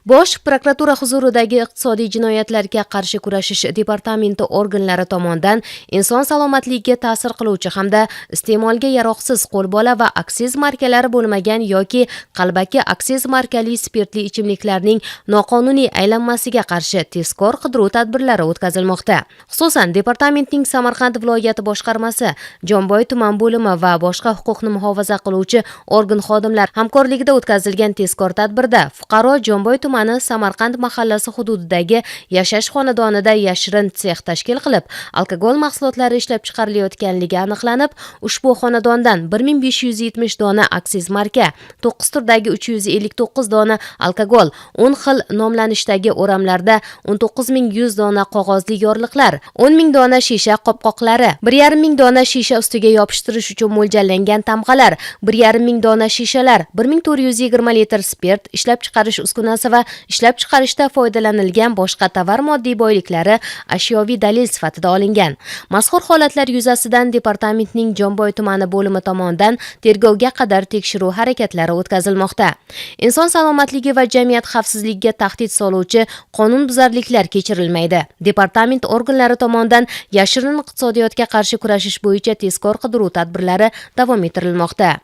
Bosh prokuratura huzuridagi iqtisodiy jinoyatlarga qarshi kurashish departamenti organlari tomonidan inson salomatligiga ta'sir qiluvchi hamda iste'molga yaroqsiz qo'lbola va aksiz markalari bo'lmagan yoki qalbaki aksiz markali spirtli ichimliklarning noqonuniy aylanmasiga qarshi tezkor qidiruv tadbirlari o'tkazilmoqda. Xususan, departamentning Samarqand viloyati boshqarmasi, Jomboy tuman bo'limi va boshqa huquqni muhofaza qiluvchi organ xodimlar hamkorligida o'tkazilgan tezkor tadbirda fuqaro Jomboy tumani Samarqand mahallasi hududidagi yashash xonadonida yashirin sex tashkil qilib, alkogol mahsulotlari ishlab chiqarilayotganligi aniqlanib, ushbu xonadondan 1570 dona aksiz marka, 9 turdagi 359 dona alkogol, 10 xil nomlanishdagi o'ramlarda 19100 dona qog'ozli yorliqlar, 10 000 dona shisha qopqoqlari, 1,5 dona shisha ustiga yopishtirish uchun mo'ljallangan tamg'alar, 1,5 dona shishalar, 1420 litr spirt, ishlab chiqarish uskunasi va ishlab chiqarishda foydalanilgan boshqa tovar moddiy boyliklari ashyoviy dalil sifatida olingan. Mazkur holatlar yuzasidan departamentning Jomboy tumani bo'limi tomonidan tergovga qadar tekshiruv harakatlari o'tkazilmoqda. Inson salomatligi va jamiyat xavfsizligiga tahdid soluvchi qonunbuzarliklar kechirilmaydi. Departament organlari tomonidan yashirin iqtisodiyotga qarshi kurashish bo'yicha tezkor qidiruv tadbirlari davom ettirilmoqda.